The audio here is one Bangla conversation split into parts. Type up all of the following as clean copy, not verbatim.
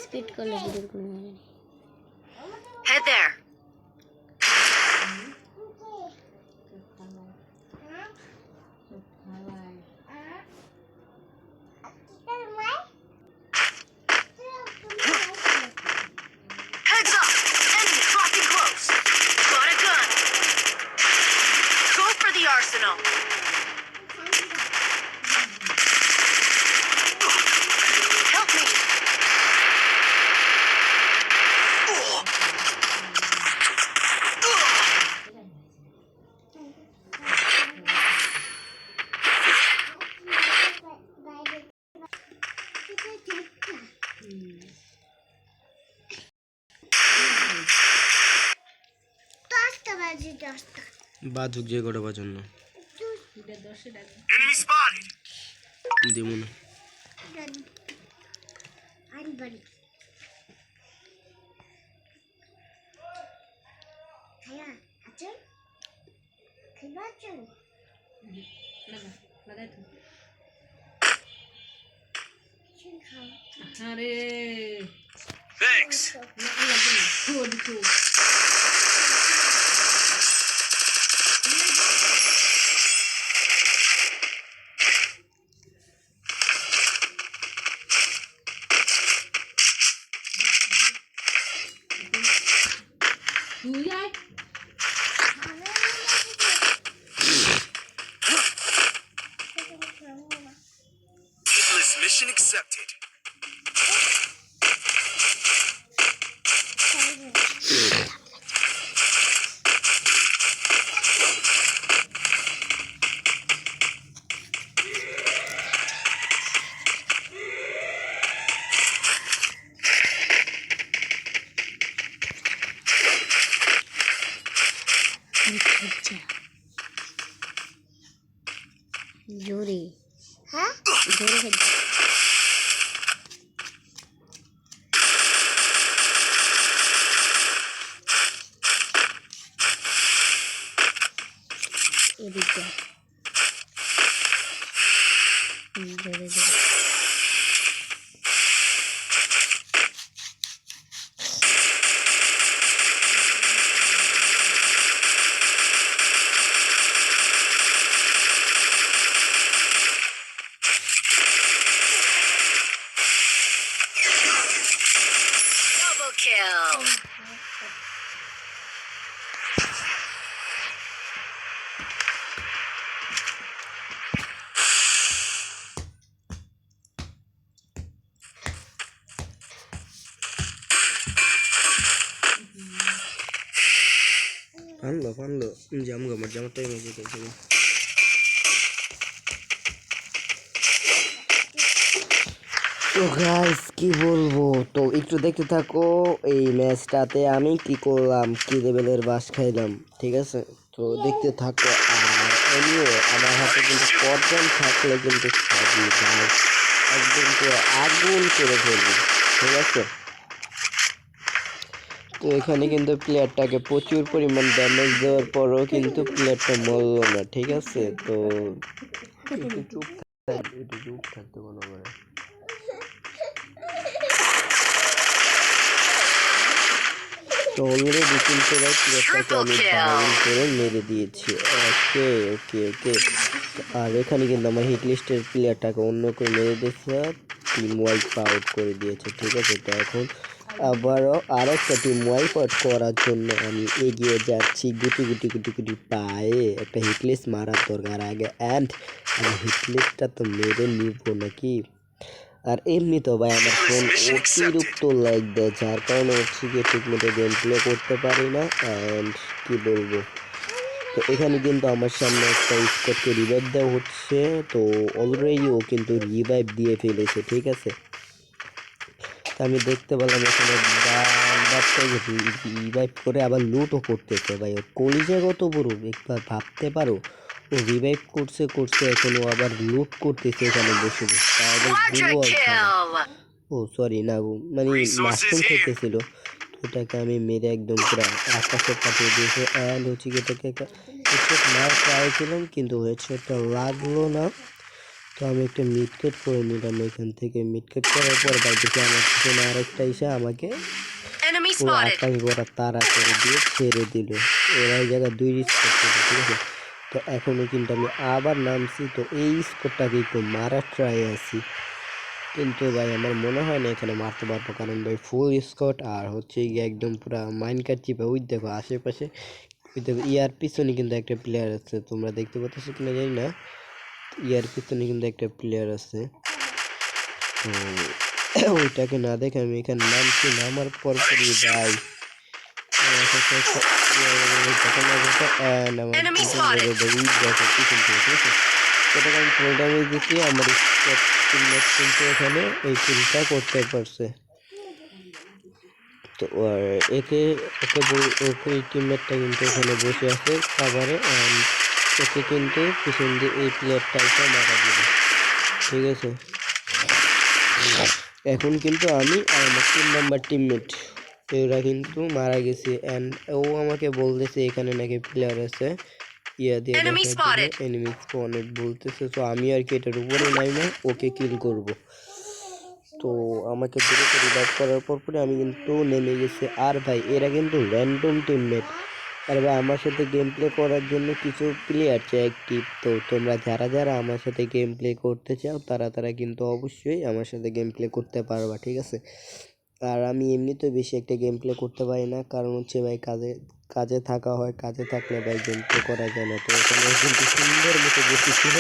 স্পিড করলে ভিডিও কোনো হবে না। Head there. Heads up! Enemy dropping close. Got a gun. Go for the arsenal. Help me. বাজুক যে করবার জন্য Enemy spotted. দিব না। Thanks. Hitless mission accepted. জোরে জোরে খেলছে। এদিকে জোরে জোরে Double kill. ফানলো জাম গামার জামার টাইম হয়ে গেছে। তো গাইস কি বলবো, তো একটু দেখতে থাকো এই ম্যাচটাতে আমি কি করলাম, কি লেভেলের বাস খাইলাম, ঠিক আছে? তো দেখতে থাকো। আর এমনিও আমার হাতে কিন্তু পর্যন্ত থাকলে কিন্তু সবই ভাই একদম পুরো আগুন করে ফেলবো, ঠিক আছে? তো এখানে কিন্তু প্লেয়ারটাকে প্রচুর পরিমাণ ড্যামেজ দেওয়ার পরও কিন্তু প্লেয়ারটা মরল না, ঠিক আছে? তো একটু চুপ থাকতে কোনো করে। তো অলরেডি কিন্তু প্লেয়ারটাকে আমি ডাউন করে মেরে দিয়েছি। ওকে ওকে ওকে। আর এখানে কিন্তু আমার হিট লিস্টের প্লেয়ারটাকে অন্য করে মেরে দিয়েছে, টিম ওয়াইপ আউট করে দিয়েছে, ঠিক আছে? তো এখন আবারও আরেকটা টিম ওয়াইপ আউট করার জন্য আমি এগিয়ে যাচ্ছি গুটি পায়ে। একটা হিটলিস্ট মারার দরকার আগে, অ্যান্ড আমি হিটলিস্টটা তো মেরে নিব নাকি। আর এমনি তো ভাই আমার ফোন অতিরিক্ত লাইক দেয়, যার কারণে হচ্ছে গিয়ে ঠিকমতো গেম প্লে করতে পারি না। অ্যান্ড কি বলবো, তো এখানে কিন্তু আমার সামনে একটা স্কটকে রিভাইভ দেওয়া হচ্ছে। তো অলরেডি ও কিন্তু রিভাইভ দিয়ে ফেলেছে, ঠিক আছে? আমি দেখতে পেলাম এখানে রিভাইভ করে আবার লুটও করতেছে। ভাই ওর কলিজা কত বড় একবার ভাবতে পারো। ও রিভাইভ করছে এখন ও আবার লুট করতেছে এখানে বসে ও সরি না, মানে মাশরুম খেতেছিল। ওটাকে আমি মেরে একদম পুরো আকাশে পাঠিয়ে দিয়েছি। অ্যান্ড হচ্ছে এটাকে একটা হেডশট মার ট্রাই ছিলাম কিন্তু হেডশটটা লাগলো না। তো তো আমি একটা মিডকেট করে নিলাম এখান থেকে। মিডকেট করার পর দেখি আমার পিছনে আরেকটা এসে আমাকে Enemy পুরো spotted. আকাশ ভরা তাড়া করে দিয়ে ছেড়ে দিল। ওরা এই জায়গায় 2 স্কোর ছিল, ঠিক আছে। তো এখনও কিন্তু আমি আবার নামছি, তো এই স্কোরটাকে একটু মারার ট্রাই আছি, কিন্তু ভাই আমার মনে হয় না এখানে মারতে পারবো, কারণ ভাই ফুল স্কট আর হচ্ছে গিয়ে একদম পুরা মাইন্ড কাট চিপে। ওই দেখো আশেপাশে, ওই দেখো ইয়ার পিছনে কিন্তু একটা প্লেয়ার আছে, তোমরা দেখতে পাচ্ছ কিনা জানি না। ইয়ার পিছনে কিন্তু একটা প্লেয়ার আছে, তো ওইটাকে না দেখে আমি এখানে নামছি। নামার পর পরই ভাই আমার সাথে একটা ঘটনা ঘটে, অ্যান্ড আমার Enemy কিন্তু spotted. দেখো পিছন থেকে, ঠিক আছে। সেটাকে আমি ফুল ড্যামেজ দিচ্ছি, আমার টিমমেট কিন্তু এখানে এই কিলটা করতে পারছে। তো আর ওকে এই টিমমেটটা কিন্তু এখানে বসে আছে কাভারে, ওকে কিন্তু পিছন দিয়ে এই প্লেয়ারটা এসে মারা দিবে, ঠিক আছে। এখন কিন্তু আমি আর আমার 3 নাম্বার টিমমেট ওরা কিন্তু মারা গেছে, অ্যান্ড ও আমাকে বলতেছে এখানে নাকি প্লেয়ার আছে, ইয়া দিয়ে Enemy দেখার জন্য spotted. এনিমি স্পনেট বলতেছে। তো আমি আর কি এটার উপরে নাইমা ওকে কিল করব। তো আমাকে ধরে রিভাইভ করার পরে আমি কিন্তু নেমে গেছি। আর ভাই এরা কিন্তু র্যান্ডম টিমমেট, আর ভাই আমার সাথে গেম প্লে করার জন্য কিছু প্লেয়ার চাই অ্যাক্টিভ। তো তোমরা যারা যারা আমার সাথে গেম প্লে করতে চাও তারা কিন্তু অবশ্যই আমার সাথে গেম প্লে করতে পারবা, ঠিক আছে। আর আমি এমনিতে বেশি একটা গেম প্লে করতে পারি না, কারণ হচ্ছে ভাই কাজে থাকা হয়, কাজে থাকলে ভাই গেম প্লে করা যায় না। তো এখানে কিন্তু সুন্দর মতো বসেছিল,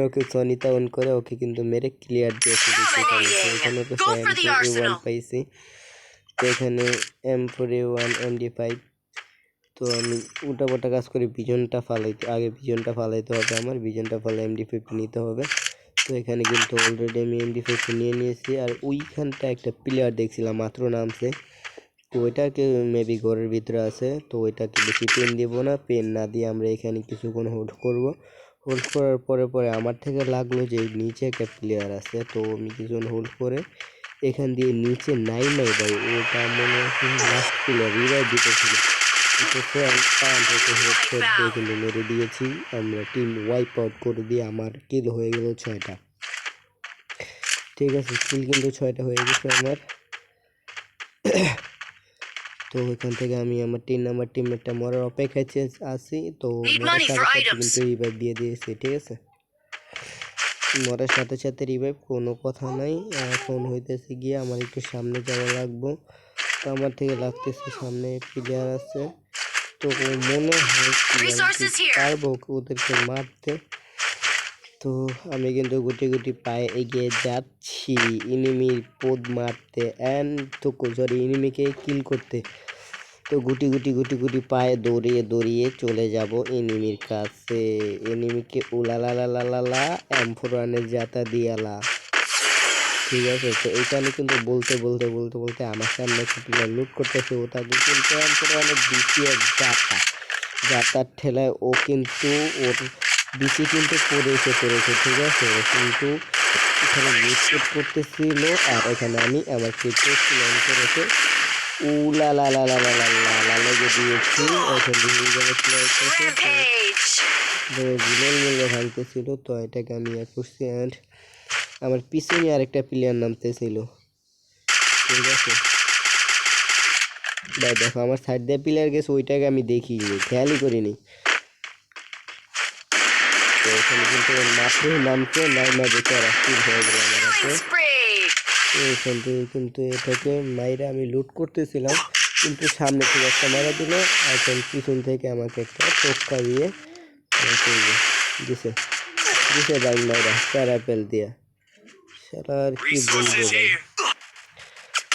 ওকে সনিতা অন করে ওকে কিন্তু মেরে ক্লিয়ার দিয়েছে দিচ্ছি। তো এখানে তো Go for the M4A1 arsenal. পাইছি, তো এখানে M4A1 MD5। তো আমি উল্টাপাল্টা কাজ করে ভিজনটা ফালাইতে হবে, আমার ভিজনটা ফালাই MD5 নিতে হবে। তো এখানে কিন্তু অলরেডি আমি MD5 নিয়ে নিয়েছি। আর ওইখানটা একটা প্লেয়ার দেখছিলাম মাত্র নামছে, তো ওইটাকে মেবি ঘরের ভিতরে আছে। তো ওইটাকে বেশি পেন দিব না, পেন না দিয়ে আমরা এখানে কিছুক্ষণ হোল্ড করব। হোল্ড করার পরে আমার থেকে লাগলো যে নিচে একটা প্লেয়ার আছে, তো আমি কিছুক্ষণ হোল্ড করে এখান দিয়ে নিচে নাই ভাই, ওটা মনে হচ্ছে লাস্ট প্লেয়ার রিভাইভ দিতেছিল, কিন্তু মেরে দিয়েছি। আমরা টিম ওয়াইপ আউট করে দিয়ে আমার কিল হয়ে গেল 6টা, ঠিক আছে। কিল কিন্তু 6টা হয়ে গেছে আমার। তো এখান থেকে আমি আমার 3 নাম্বার টিমমেটটা মরার অপেক্ষায় আছি। তো Need মরার money for সাথে সাথে items. কিন্তু রিভাইভ দিয়ে দিয়েছি, ঠিক আছে। মরার সাথে সাথে রিভাইভ, কোনো কথা নাই। এখন হইতেছে গিয়ে আমার একটু সামনে যাওয়া লাগবো, তো আমার থেকে লাগতেছে সামনে প্লেয়ার আছে। তো মনে হয় Resources here. পারবো ওদেরকে মারতে। তো আমি কিন্তু গুটি পায়ে এগিয়ে যাচ্ছি এনিমির পোদ মারতে, অ্যান্ড তো সরি এনিমিকে কিল করতে। তো গুটি পায়ে দৌড়িয়ে চলে যাব এনিমির কাছে। এনিমিকে উলালালালালা M4A1 জাতা দিয়ালা, ঠিক আছে। তো এইখানে কিন্তু বলতে আমার সামনে একটা প্লেয়ার লুট করতেছে, ও তাকে কিন্তু M4A1 দিচ্ছি এক জাতার ঠেলায় ও কিন্তু ওর বিচি কিন্তু পড়েছে, ঠিক আছে। ও কিন্তু এখানে মিটকেট করতেছিল, আর এখানে আমি আমার ক্রিপ্টো অন করেছে লেগে দিয়েছি। এখন বিভিন্ন জায়গায় প্লেয়ার করছে, Rampage. জিলের মূল্য ভাঙতেছিল, তো এটাকে আমি করছি। অ্যান্ড আমার পিছনে আরেকটা প্লেয়ার নামতেছিল, ঠিক আছে ভাই। দেখো আমার সাইড দিয়ে প্লেয়ার গেছে, ওইটাকে আমি দেখিনি, খেয়ালই করিনি। তো এখানে কিন্তু মাত্র নামতে নাইমা বেচারা কিল হয়ে গেল আমার হাতে। Killing spree. তো এখান থেকে কিন্তু এটাকে মাইরা আমি লুট করতেছিলাম, কিন্তু সামনে থেকে একটা মারা দিল, এখন পিছন থেকে আমাকে একটা টোক্কা দিয়ে দিছে ভাই মাইরা প্যারাপেল দিয়া। সেটা আর কি বলবো ভাই।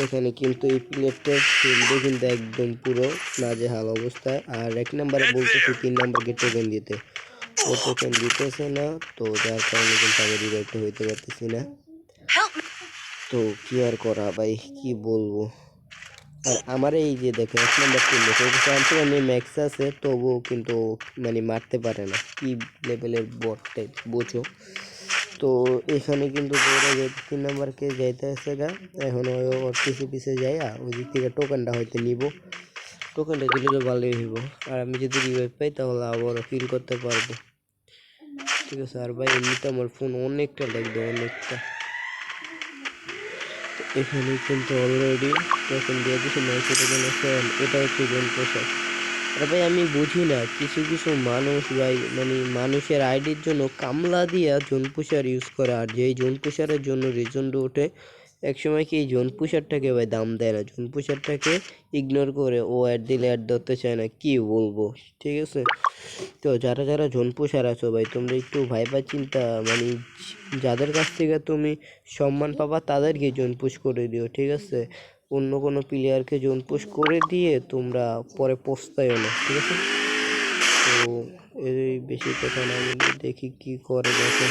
এখানে কিন্তু এই প্লেটটার ফিল্ডে কিন্তু একদম পুরো নাজেহাল অবস্থায়। আর 1 নাম্বারে বলতেছি 3 নাম্বারকে টোকেন দিতে, ও টোকেন দিতেছে না, তো যার কারণে কিন্তু আমি রিভাইভটা হইতে পারতেছি না। Help me. তো কি আর করা ভাই, কি বলবো। আর আমার এই যে দেখো 1 নাম্বার টিম ম্যাক্স আছে, তবুও কিন্তু মানে মারতে পারে না, কি লেভেলের বট টাইপ বোঝো। তো এখানে কিন্তু 3 নাম্বারকে যাইতে আসছে গা, এখন ওর পিছে যাই, ওই দিক থেকে টোকেনটা হয়তো নিব, টোকেনটা দিলে তো ভালোই হইব। আর আমি যদি রিভাইভ পাই তাহলে আবার ফিল করতে পারবো, ঠিক আছে। আর ভাই এমনিতে আমার ফোন অনেকটা লাগবে, অনেকটা। এখানে কিন্তু অলরেডি তখন দিয়ে দিচ্ছে 900 টাকা না সেল। এটা হচ্ছে জোন পোশাক। আর ভাই আমি বুঝি না, কিছু কিছু মানুষ ভাই মানে মানুষের আইডির জন্য কামলা দিয়া জোন পুষার ইউজ করে, আর যেই জোন পুষারের জন্য রিজন্ড ওঠে একসময় কি এই জোন পুষারটাকে ভাই দাম দেয় না, জোন পুষারটাকে ইগনোর করে ও অ্যাড দিলে অ্যাড ধরতে চায় না, কি বলবো। ঠিক আছে, তো যারা যারা জোন পুষার আছো ভাই তোমরা একটু ভাইবা চিন্তা মানে যাদের কাছ থেকে তুমি সম্মান পাবা তাদেরকে জোন পুশ করে দিও। ঠিক আছে, অন্য কোনো প্লেয়ারকে জোন পুশ করে দিয়ে তোমরা পরে পস্তায়ও না। ঠিক আছে, তো এই বেশি কথা না বলি, দেখি কি করে। দেখো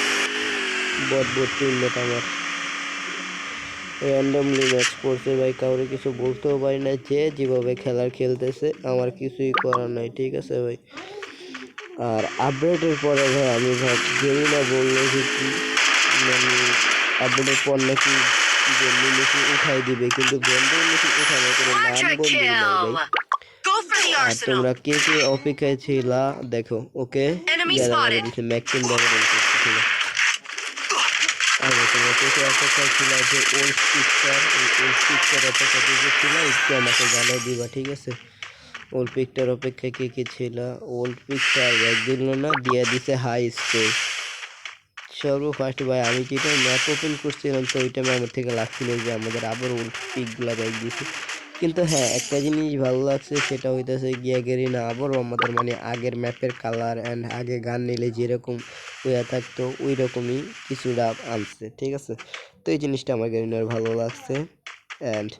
বট টিমমেট আমার র্যান্ডমলি ম্যাচ করছে ভাই, কাউরে কিছু বলতেও পারি না, যে যেভাবে খেলতেছে আমার কিছুই করার নাই। ঠিক আছে ভাই, আর আপডেটের পরে ভাই আমি জানি না বললো যে কি মানে আপডেটের পর নাকি মিলিকি উঠাই দিবে, কিন্তু বন্ধুর মিলিকি উঠানো করে নাম Quadra বন্ধু নাই kill. ভাই। Go for the R arsenal. তোমরা কে কে অপেক্ষায় ছিলা দেখো। ওকে, Enemy যারা আমাকে spotted. দিচ্ছে ম্যাক্সিম ব্যবহার করছিল। আগে তোমরা কে কে অপেক্ষায় ছিল যে ওল্ড পিকচার অপেক্ষা ছিল, একটু আমাকে জানাই দিবা। ঠিক আছে, ওল্ড পিকটার অপেক্ষায় কে কে ছিল। ওল্ড পিকচার ব্যাগ দিল না, দিয়ে দিছে হাই স্কোর। সর্ব ফার্স্ট ভাই আমি যেটা ম্যাপ ওপেন করছিলাম তো ওই টাইমে আমার থেকে লাগছিল যে আমাদের আবার ওল্ড পিকগুলা ব্যাগ দিছে। কিন্তু হ্যাঁ একটা জিনিস ভালো লাগছে, সেটা হইতেছে গিয়াগেরি না আবারও আমাদের মানে আগের ম্যাপের কালার অ্যান্ড আগে গান নিলে যেরকম হইয়া থাকতো ওই রকমই কিছুটা আনছে। ঠিক আছে, তো এই জিনিসটা আমার গেরিনার ভালো লাগছে। অ্যান্ড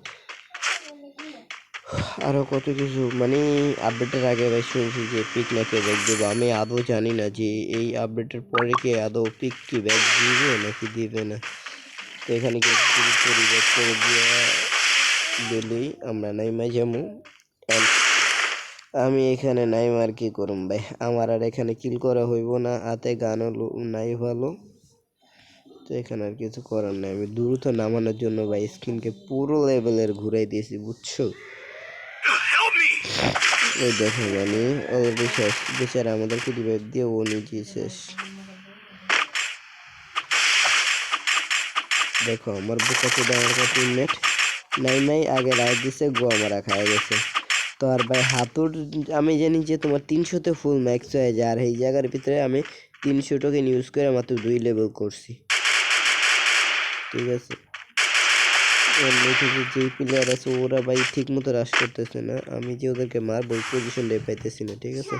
আরও কত কিছু মানে আপডেটের আগে ভাই শুনছি যে পিক নাকি ব্যাগ দেবো, আমি আদৌ জানি না যে এই আপডেটের পরে কি আদৌ পিক কি ব্যাগ দিবে নাকি দিবে না। তো এখানে কিন্তু ব্যাগ করে দিয়ে দিলেই আমরা নাইমা যাবো। আমি এখানে নাইম আর কি করুম ভাই, আমার আর এখানে কিল করা হইব না, হাতে গানও নাই ভালো। তো এখানে আর কিছু করার নাই, আমি দ্রুত নামানোর জন্য ভাই স্ক্রিনকে পুরো লেভেলের ঘুরাই দিয়েছি, বুঝছো। ওই দেখো মানে অলরেডি শেষ, বেচারা আমাদেরকে রিভাইভ দিয়ে ও নিজেই শেষ। দেখো আমার বুকা চোদা আমার কাছে টিমমেট নাই আগে রাইট দিছে, গো আমার খায় গেছে। তো আর ভাই হাতুর আমি জানি যে তোমার 300-তে ফুল ম্যাক্স হয়ে যায়, আর এই জায়গার ভিতরে আমি 300 টোকেন ইউজ করে মাত্র 2 লেভেল করছি। ঠিক আছে, যেই প্লেয়ার আছে ওরা ভাই ঠিক মতো রাশ করতেছে না, আমি যে ওদেরকে মারবো ওই পজিশনটাই পাইতেছি না। ঠিক আছে,